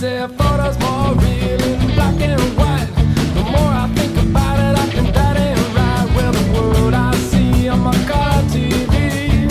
say photos more real in black and white. The more I think about it, I think that ain't right. Well, the world I see on my car TV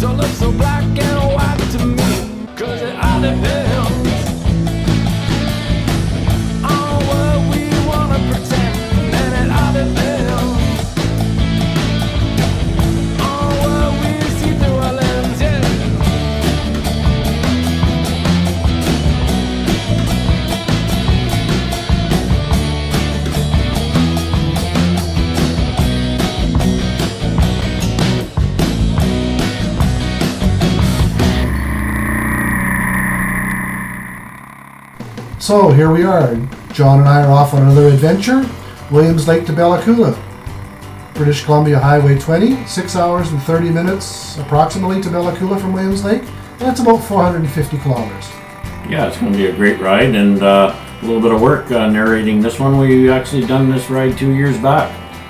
don't look so black and white to me, 'cause it all depends on what we wanna pretend, and it all depends on what we see through our lens, yeah. So here we are. John and I are off on another adventure. Williams Lake to Bella Coola. British Columbia Highway 20, 6 hours and 30 minutes approximately to Bella Coola from Williams Lake. That's about 450 kilometers. Yeah, it's going to be a great ride, and a little bit of work narrating this one. We actually done this ride 2 years back,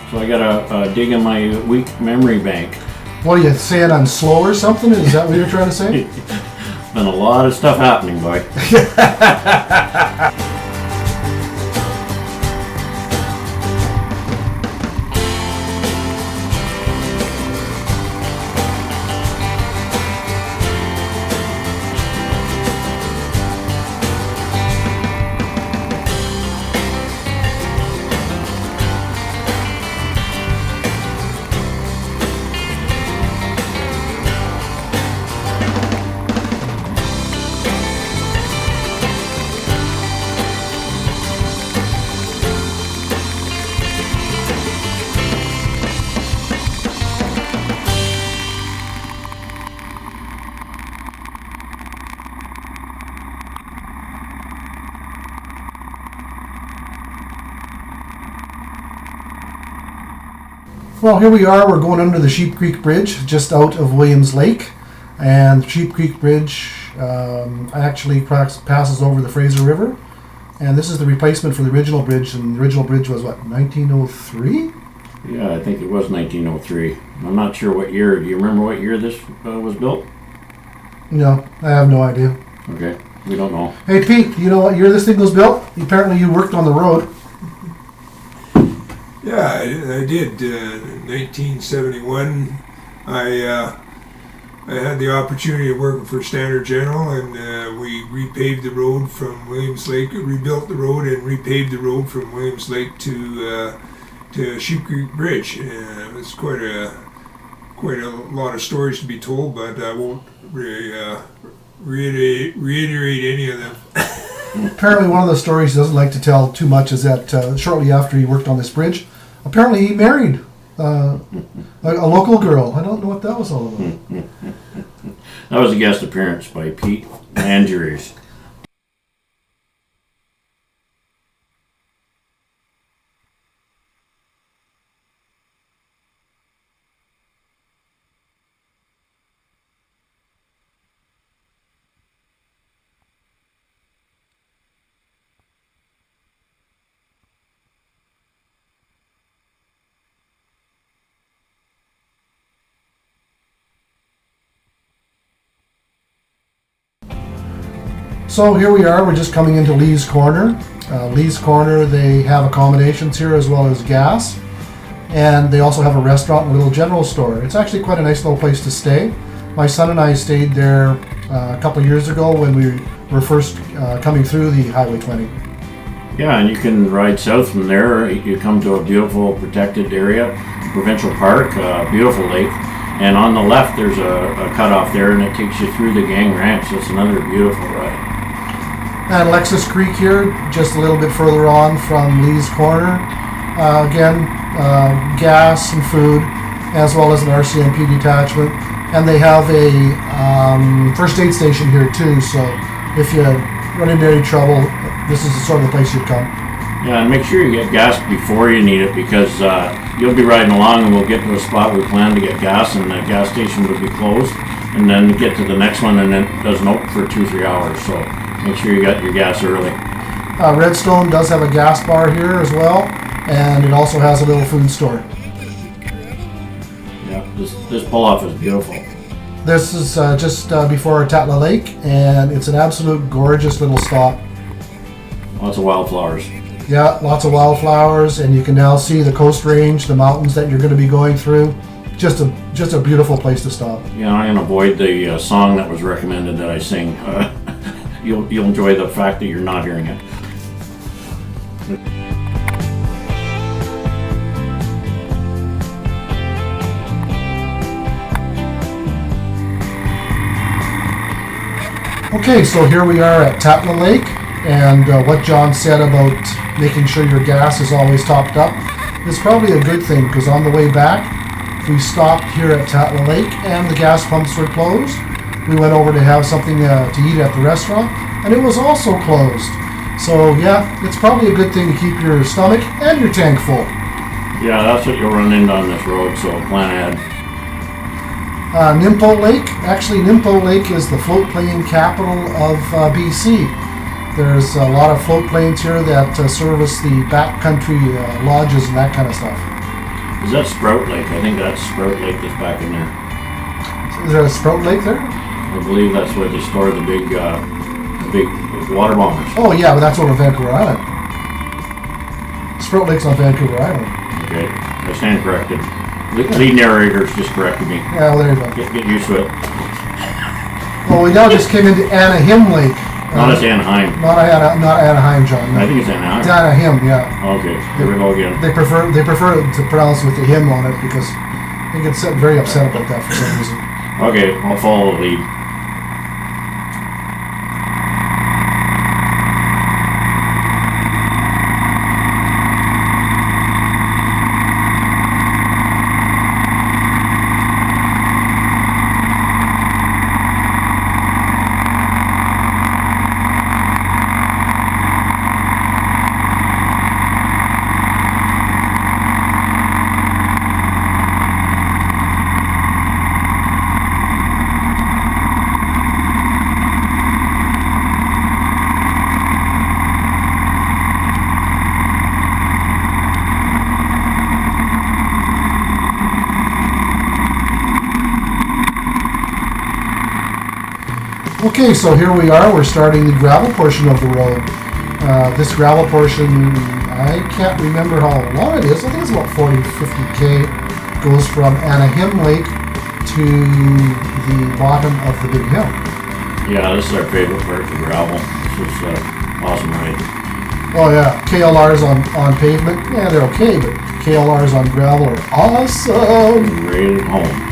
so I got to dig in my weak memory bank. What are you saying, I'm slow or something? Is that what you're trying to say? Been a lot of stuff happening, boy. Well, here we are. We're going under the Sheep Creek Bridge, just out of Williams Lake. And Sheep Creek Bridge actually passes over the Fraser River. And this is the replacement for the original bridge. And the original bridge was, what, 1903? Yeah, I think it was 1903. I'm not sure what year. Do you remember what year this was built? No, I have no idea. Okay, we don't know. Hey, Pete, do you know what year this thing was built? Apparently you worked on the road. Yeah, I did. 1971. I had the opportunity of working for Standard General, and we repaved the road from Williams Lake, rebuilt the road and repaved the road from Williams Lake to Sheep Creek Bridge. It was quite a lot of stories to be told, but I won't reiterate any of them. Apparently one of the stories he doesn't like to tell too much is that shortly after he worked on this bridge, apparently he married a local girl. I don't know what that was all about. That was a guest appearance by Pete Andrews. So here we are, we're just coming into Lee's Corner. Lee's Corner, they have accommodations here as well as gas. And they also have a restaurant and a little general store. It's actually quite a nice little place to stay. My son and I stayed there a couple of years ago when we were first coming through the Highway 20. Yeah, and you can ride south from there. You come to a beautiful protected area, Provincial Park, beautiful lake. And on the left there's a cutoff there, and it takes you through the Gang Ranch. So it's another beautiful ride. And ALEXIS Creek here, just a little bit further on from Lee's Corner. Again, gas and food, as well as an RCMP detachment. And they have a first aid station here too, so if you run into any trouble, this is the sort of the place you'd come. Yeah, and make sure you get gas before you need it, because you'll be riding along and we'll get to a spot we plan to get gas, and the gas station will be closed, and then get to the next one and it doesn't open for 2-3 hours, so make sure you got your gas early. REDSTONE does have a gas bar here as well, and it also has a little food store. Yeah, this pull-off is beautiful. This is just before TATLA Lake, and it's an absolute gorgeous little stop. Lots of wildflowers. Yeah, lots of wildflowers, and you can now see the Coast Range, the mountains that you're going to be going through. Just a beautiful place to stop. Yeah, I'm going to avoid the song that was recommended that I sing. You'll enjoy the fact that you're not hearing it. Okay, so here we are at TATLA Lake, and what John said about making sure your gas is always topped up is probably a good thing, because on the way back, we stopped here at TATLA Lake and the gas pumps were closed. We went over to have something to eat at the restaurant, and it was also closed. So yeah, it's probably a good thing to keep your stomach and your tank full. Yeah, that's what you'll run into on this road, so plan ahead. NIMPO Lake, actually NIMPO Lake is the float plane capital of BC. There's a lot of float planes here that service the backcountry lodges and that kind of stuff. Is that Sprout Lake? I think that's Sprout Lake that's back in there. Is there a Sprout Lake there? I believe that's where they store the big water bombers. Oh yeah, but that's over Vancouver Island. Sprout Lake's on Vancouver Island. Okay, I stand corrected. Lead narrator's just corrected me. Yeah, well, there you go. Get used to it. Well, we now just came into ANAHIM Lake. Not as Anaheim. Not Anaheim, John. I think it's Anaheim. It's ANAHIM, yeah. Okay, here we go again. They prefer to pronounce with the him on it because they get very upset about that for some reason. Okay, I'll follow the lead. Okay, so here we are. We're starting the gravel portion of the road. This gravel portion, I can't remember how long it is. I think it's about 40 to 50K. Goes from ANAHIM Lake to the bottom of the big hill. Yeah, this is our favorite part of the gravel. This is awesome ride. Oh yeah, KLRs on pavement, yeah, they're okay, but KLRs on gravel are awesome. Right at home.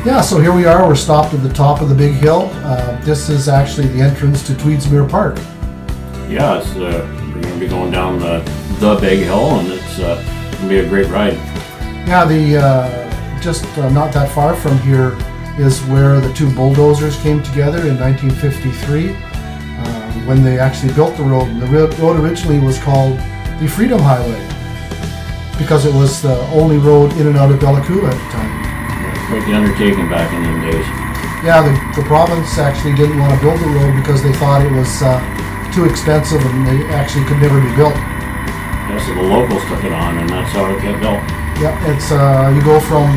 Yeah, so here we are. We're stopped at the top of the big hill. This is actually the entrance to Tweedsmuir Park. Yeah, it's we're going to be going down the big hill, and it's going to be a great ride. Yeah, just not that far from here is where the two bulldozers came together in 1953 when they actually built the road. And the road originally was called the Freedom Highway because it was the only road in and out of Bella Coola at the time. Quite the undertaking back in them days. Yeah, the province actually didn't want to build the road because they thought it was too expensive and they actually could never be built. Yeah, so the locals took it on, and that's how it got built. Yeah, it's you go from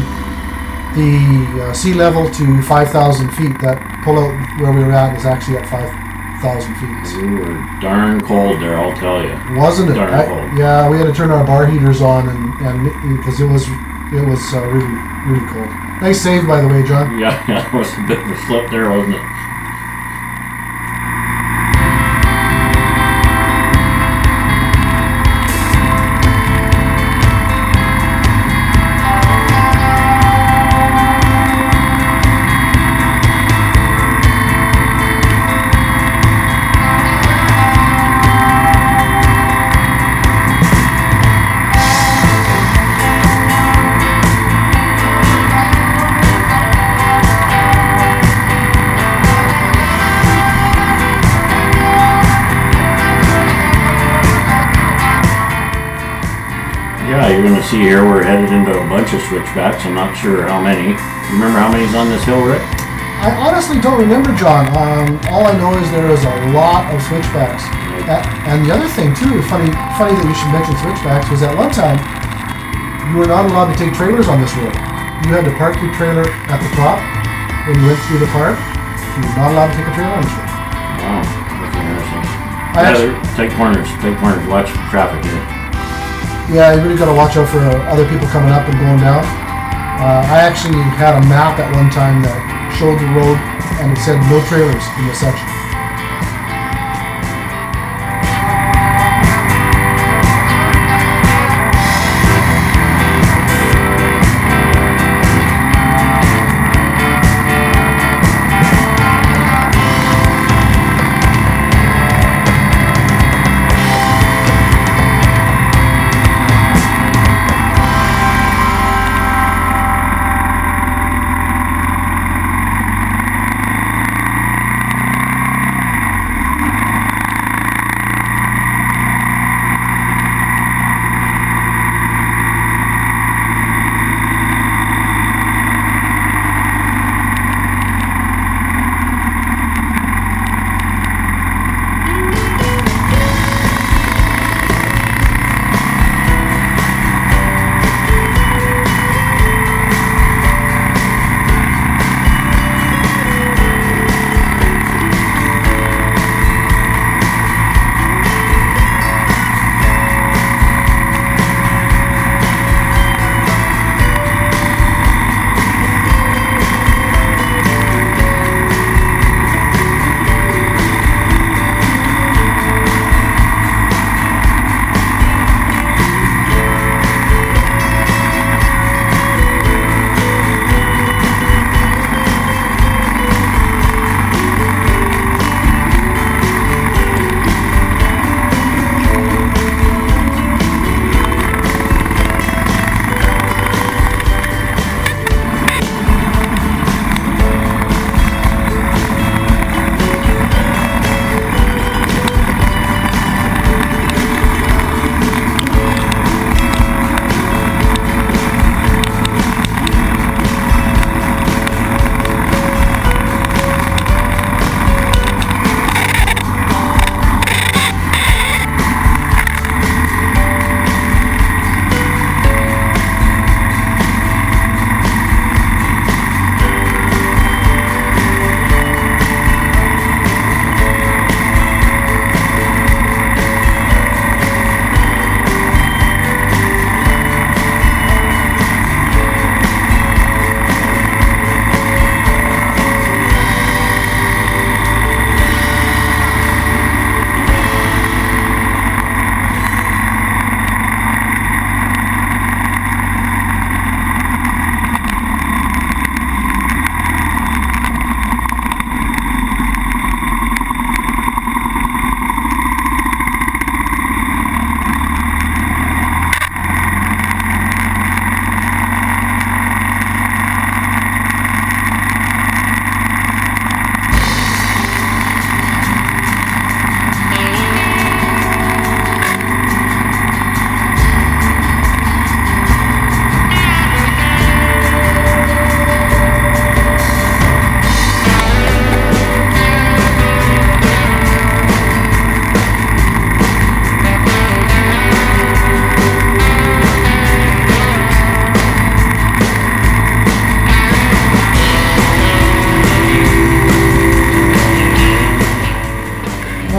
the sea level to 5,000 feet. That pullout where we were at is actually at 5,000 feet. We were darn cold there, I'll tell you. Wasn't it? Darn cold. Yeah, we had to turn our bar heaters on and because it was really cold. Nice save, by the way, John. Yeah, it was a bit of a slip there, wasn't it? Yeah, you're gonna see here we're headed into a bunch of switchbacks. I'm not sure how many. You remember how many's on this hill, Rick? I honestly don't remember, John. All I know is there is a lot of switchbacks. And the other thing too, funny that you should mention switchbacks, was at one time you were not allowed to take trailers on this road. You had to park your trailer at the top when you went through the park. You were not allowed to take a trailer on this road. Wow, that's interesting. Take corners. Watch traffic here. Yeah, you really got to watch out for other people coming up and going down. I actually had a map at one time that showed the road, and it said no trailers in this section.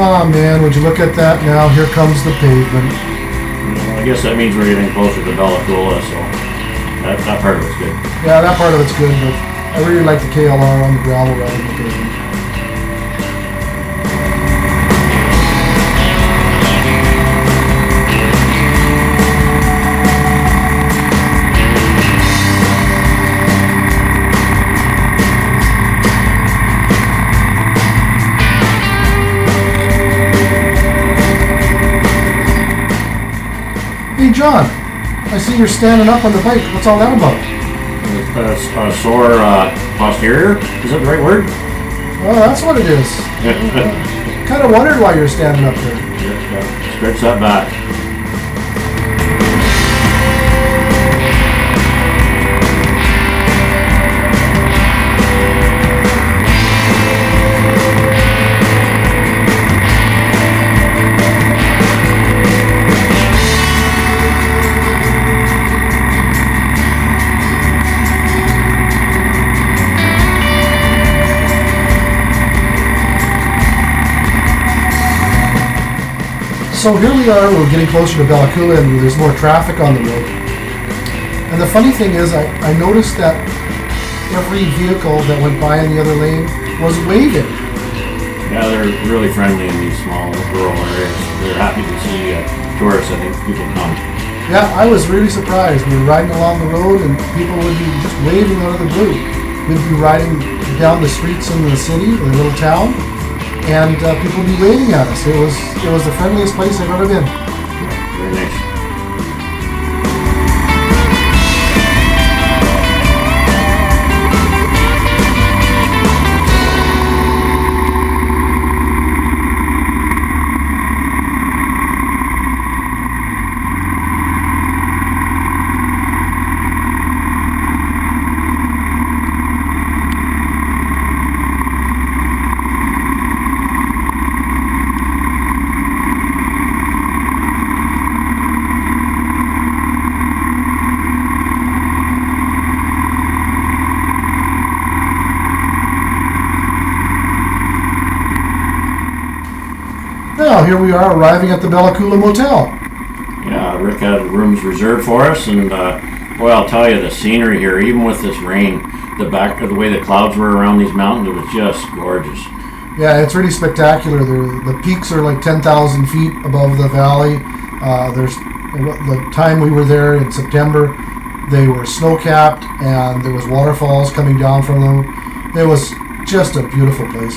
Oh man, would you look at that now? Here comes the pavement. I guess that means we're getting closer to Bella Coola, so that part of it's good. Yeah, that part of it's good, but I really like the KLR on the gravel rather than the pavement. Hey John, I see you're standing up on the bike. What's all that about? A sore posterior? Is that the right word? Oh, that's what it is. Kind of wondered why you're standing up there. Yeah. Stretch that back. So here we are, we're getting closer to Bella Coola and there's more traffic on the road. And the funny thing is, I noticed that every vehicle that went by in the other lane was waving. Yeah, they're really friendly in these small rural areas. They're happy to see tourists. I think people come. Yeah, I was really surprised. We were riding along the road and people would be just waving out of the blue. We'd be riding down the streets in the city, in a little town, and people would be waving at us. It was the friendliest place I've ever been. Very nice. Now, here we are arriving at the Bella Coola Motel. Yeah, Rick had rooms reserved for us, and boy, I'll tell you, the scenery here, even with this rain, the way the clouds were around these mountains, it was just gorgeous. Yeah, it's really spectacular. The peaks are like 10,000 feet above the valley. The time we were there in September, they were snow-capped, and there was waterfalls coming down from them. It was just a beautiful place.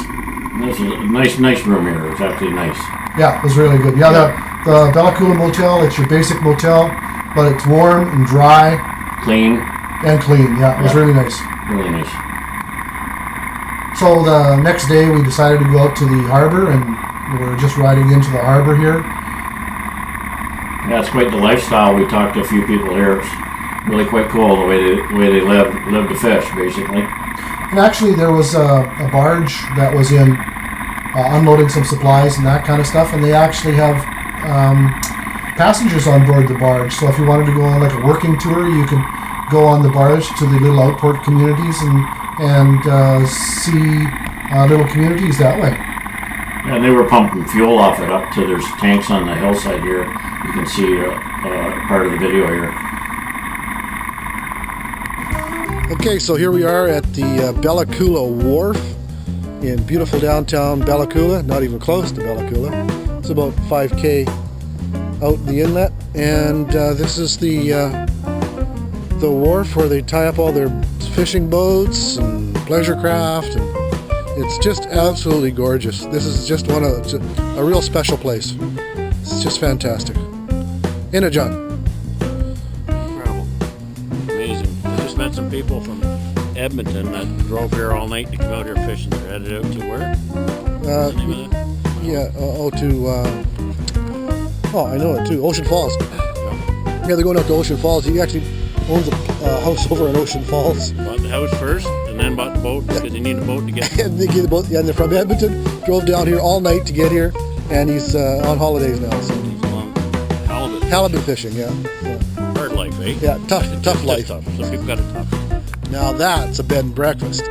This is a nice room here. It's actually nice. Yeah, it was really good. Yeah, the Bella Coola Motel, it's your basic motel, but it's warm and dry. Clean. And clean, yeah. It was really nice. Really nice. So the next day we decided to go out to the harbor, and we were just riding into the harbor here. Yeah, it's quite the lifestyle. We talked to a few people here. It's really quite cool the way they live to fish, basically. And actually there was a barge that was in unloading some supplies and that kind of stuff, and they actually have passengers on board the barge. So if you wanted to go on like a working tour, you could go on the barge to the little outport communities and see little communities that way. Yeah, and they were pumping fuel off it up to there's tanks on the hillside here. You can see part of the video here. Okay, so here we are at the Bella Coola Wharf in beautiful downtown Bella Coola, not even close to Bella Coola. It's about 5K out in the inlet, and this is the wharf where they tie up all their fishing boats and pleasure craft, and it's just absolutely gorgeous. This is just a real special place. It's just fantastic. In a John. Incredible. Amazing. I just met some people from Edmonton that drove here all night to come out here fishing. They're headed out to where? What's the name of it? Yeah, I know it too. Ocean Falls. Yeah, they're going out to Ocean Falls. He actually owns a house over in Ocean Falls. Bought the house first and then bought the boat because they need a boat to get And they get the boat. Yeah, and they're from Edmonton. Drove down here all night to get here, and he's on holidays now. So. Halibut fishing, yeah. Hard life, eh? Yeah, tough life. Tough. Some people got it tough. Now that's a bed and breakfast.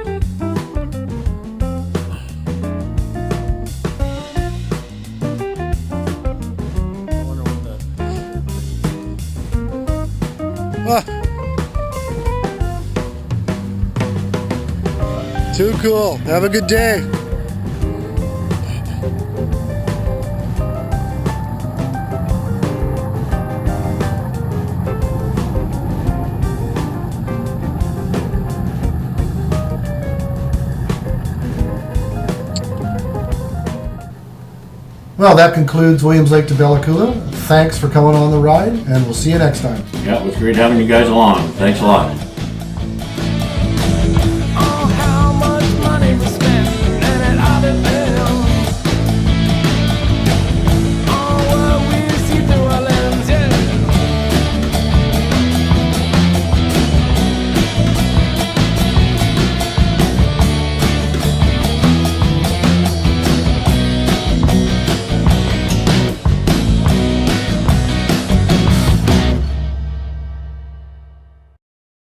Too cool. Have a good day. Well, that concludes Williams Lake to Bella Coola. Thanks for coming on the ride, and we'll see you next time. Yeah, it was great having you guys along. Thanks a lot.